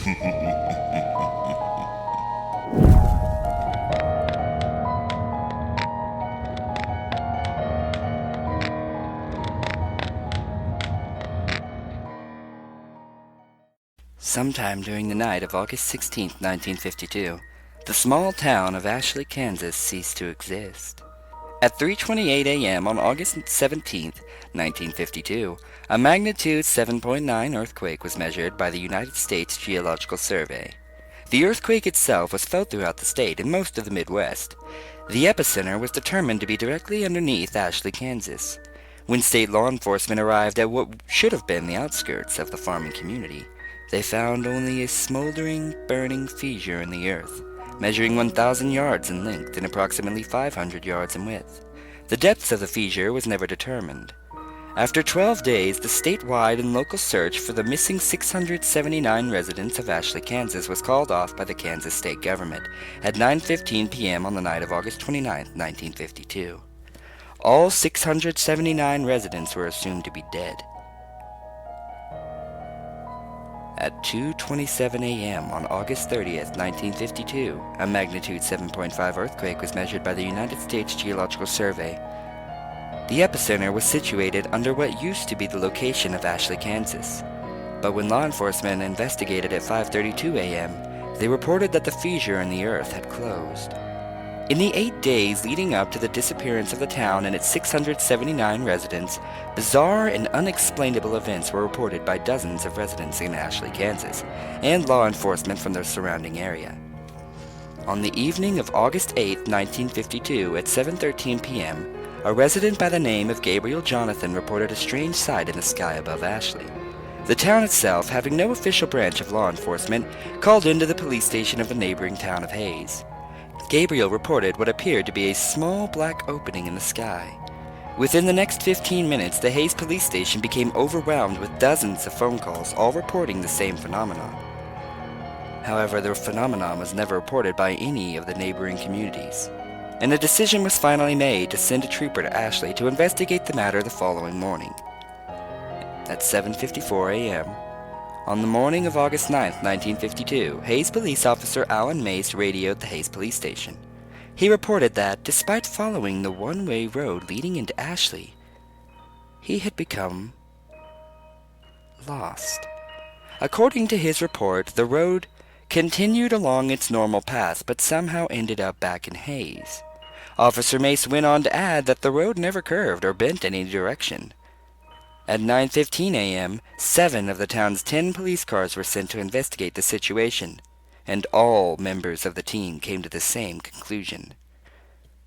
Sometime during the night of August 16, 1952, the small town of Ashley, Kansas ceased to exist. At 3:28 a.m. on August 17, 1952, a magnitude 7.9 earthquake was measured by the United States Geological Survey. The earthquake itself was felt throughout the state and most of the Midwest. The epicenter was determined to be directly underneath Ashley, Kansas. When state law enforcement arrived at what should have been the outskirts of the farming community, they found only a smoldering, burning fissure in the earth, measuring 1,000 yards in length and approximately 500 yards in width. The depth of the fissure was never determined. After 12 days, the statewide and local search for the missing 679 residents of Ashley, Kansas was called off by the Kansas state government at 9:15 p.m. on the night of August 29, 1952. All 679 residents were assumed to be dead. At 2:27 a.m. on August 30th, 1952, a magnitude 7.5 earthquake was measured by the United States Geological Survey. The epicenter was situated under what used to be the location of Ashley, Kansas. But when law enforcement investigated at 5:32 a.m., they reported that the fissure in the earth had closed. In the 8 days leading up to the disappearance of the town and its 679 residents, bizarre and unexplainable events were reported by dozens of residents in Ashley, Kansas, and law enforcement from the surrounding area. On the evening of August 8, 1952, at 7:13 p.m., a resident by the name of Gabriel Jonathan reported a strange sight in the sky above Ashley. The town itself, having no official branch of law enforcement, called into the police station of the neighboring town of Hayes. Gabriel reported what appeared to be a small black opening in the sky. Within the next 15 minutes, the Hayes police station became overwhelmed with dozens of phone calls, all reporting the same phenomenon. However, the phenomenon was never reported by any of the neighboring communities, and a decision was finally made to send a trooper to Ashley to investigate the matter the following morning. At 7:54 a.m., on the morning of August 9, 1952, Hayes police officer Alan Mace radioed the Hayes police station. He reported that, despite following the one-way road leading into Ashley, he had become lost. According to his report, the road continued along its normal path, but somehow ended up back in Hayes. Officer Mace went on to add that the road never curved or bent in any direction. At 9:15 a.m., 7 of the town's 10 police cars were sent to investigate the situation, and all members of the team came to the same conclusion.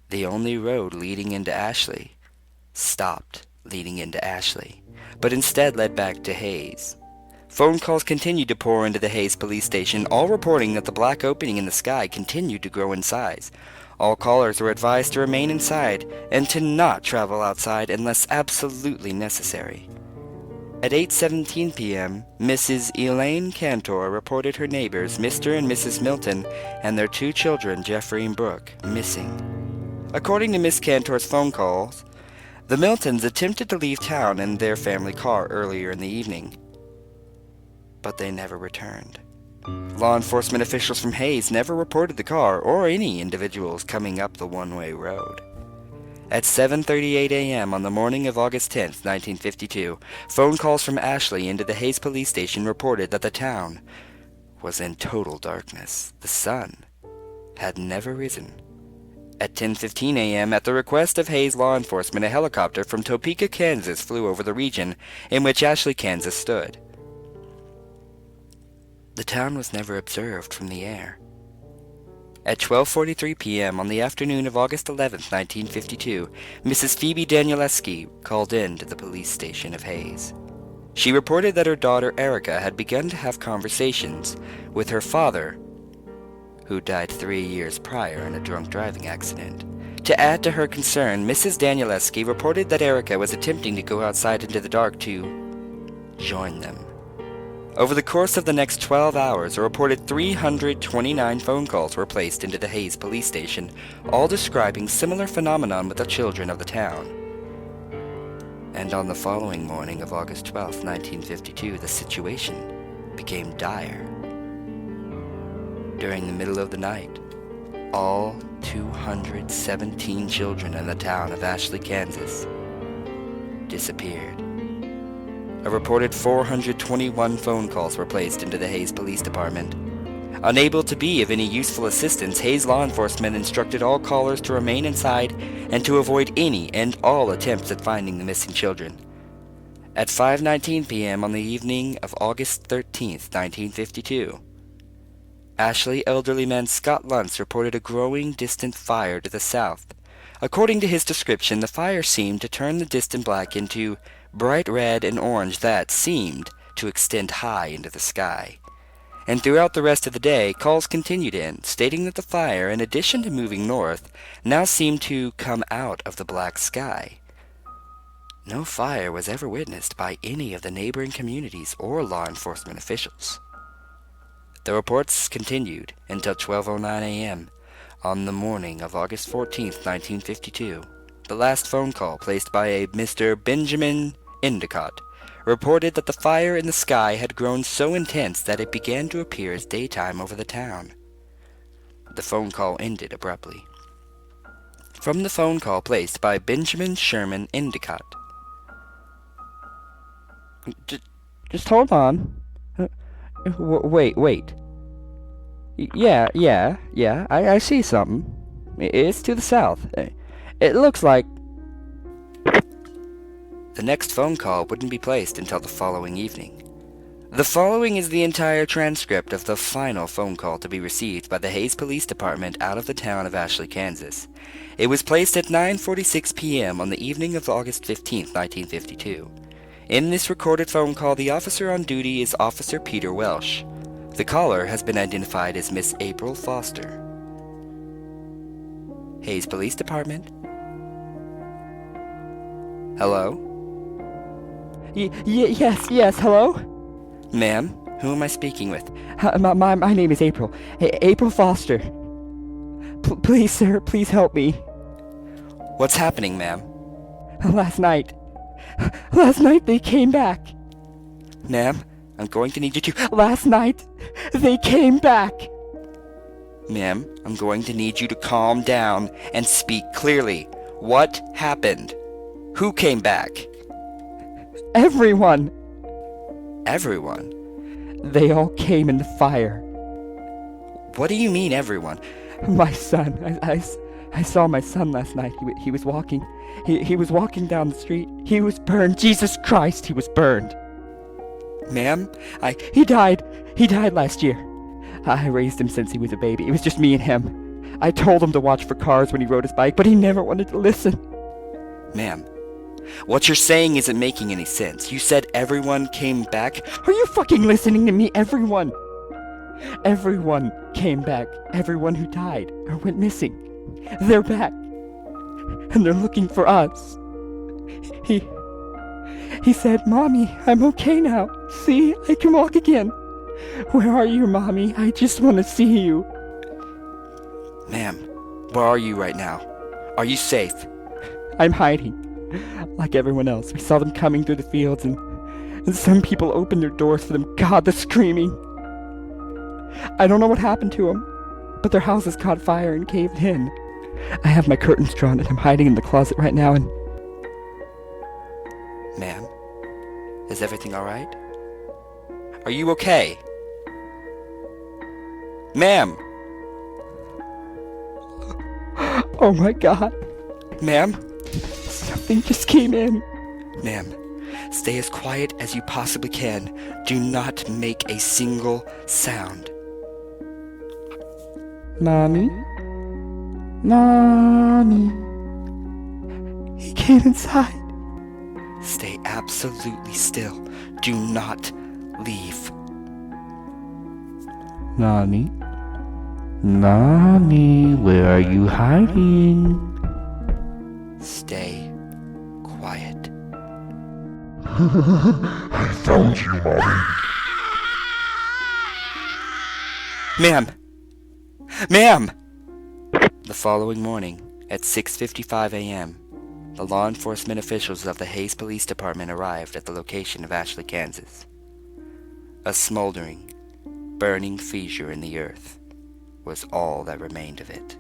The only road leading into Ashley stopped leading into Ashley, but instead led back to Hayes. Phone calls continued to pour into the Hayes police station, all reporting that the black opening in the sky continued to grow in size. All callers were advised to remain inside and to not travel outside unless absolutely necessary. At 8:17 p.m., Mrs. Elaine Cantor reported her neighbors, Mr. and Mrs. Milton, and their 2 children, Jeffrey and Brooke, missing. According to Miss Cantor's phone calls, the Miltons attempted to leave town in their family car earlier in the evening, but they never returned. Law enforcement officials from Hayes never reported the car or any individuals coming up the one-way road. At 7:38 a.m. on the morning of August 10, 1952, phone calls from Ashley into the Hayes police station reported that the town was in total darkness. The sun had never risen. At 10:15 a.m., at the request of Hayes law enforcement, a helicopter from Topeka, Kansas flew over the region in which Ashley, Kansas stood. The town was never observed from the air. At 12:43 p.m. on the afternoon of August 11, 1952, Mrs. Phoebe Danielewski called in to the police station of Hayes. She reported that her daughter Erica had begun to have conversations with her father, who died 3 years prior in a drunk driving accident. To add to her concern, Mrs. Danielewski reported that Erica was attempting to go outside into the dark to join them. Over the course of the next 12 hours, a reported 329 phone calls were placed into the Hayes police station, all describing similar phenomenon with the children of the town. And on the following morning of August 12, 1952, the situation became dire. during the middle of the night, all 217 children in the town of Ashley, Kansas, disappeared. A reported 421 phone calls were placed into the Hays Police Department. Unable to be of any useful assistance, Hays law enforcement instructed all callers to remain inside and to avoid any and all attempts at finding the missing children. At 5:19 p.m. on the evening of August 13th, 1952, Ashley elderly man Scott Luntz reported a growing distant fire to the south. According to his description, the fire seemed to turn the distant black into bright red and orange that seemed to extend high into the sky. And throughout the rest of the day, calls continued in, stating that the fire, in addition to moving north, now seemed to come out of the black sky. No fire was ever witnessed by any of the neighboring communities or law enforcement officials. The reports continued until 12:09 a.m. on the morning of August 14th, 1952. The last phone call, placed by a Mr. Benjamin Endicott, reported that the fire in the sky had grown so intense that it began to appear as daytime over the town. The phone call ended abruptly. From the phone call placed by Benjamin Sherman Endicott. Just hold on. Wait. Yeah, I see something. It's to the south. It looks like... The next phone call wouldn't be placed until the following evening. The following is the entire transcript of the final phone call to be received by the Hays Police Department out of the town of Ashley, Kansas. It was placed at 9:46 p.m. on the evening of August 15th, 1952. In this recorded phone call, the officer on duty is Officer Peter Welsh. The caller has been identified as Miss April Foster. Hays Police Department? Hello? Yes, hello? Ma'am, who am I speaking with? My name is April. April Foster. Please, sir, please help me. What's happening, ma'am? Last night they came back. Ma'am, I'm going to need you to... Last night, they came back. Ma'am, I'm going to need you to calm down and speak clearly. What happened? Who came back? Everyone. Everyone? They all came in the fire. What do you mean, everyone? My son. I saw my son last night. He was walking. He was walking down the street. He was burned. Jesus Christ, he was burned. Ma'am, He died. He died last year. I raised him since he was a baby. It was just me and him. I told him to watch for cars when he rode his bike, but he never wanted to listen. Ma'am, what you're saying isn't making any sense. You said everyone came back? Are you fucking listening to me? Everyone. Everyone came back. Everyone who died or went missing. They're back. And they're looking for us. He said, "Mommy, I'm okay now. See, I can walk again. Where are you, Mommy? I just want to see you." Ma'am, where are you right now? Are you safe? I'm hiding. Like everyone else. We saw them coming through the fields and some people opened their doors for them. God, the screaming. I don't know what happened to them, but their houses caught fire and caved in. I have my curtains drawn and I'm hiding in the closet right now and... Ma'am, is everything alright? Are you okay? Ma'am! Oh my God. Ma'am? Something just came in. Ma'am, stay as quiet as you possibly can. Do not make a single sound. Mommy? Mommy? He came inside. Stay absolutely still. Do not leave. Mommy? Mommy, where are you hiding? Stay quiet. I found you, Mommy. Ma'am! Ma'am! The following morning, at 6:55 a.m., the law enforcement officials of the Hays Police Department arrived at the location of Ashley, Kansas. A smoldering, burning fissure in the earth was all that remained of it.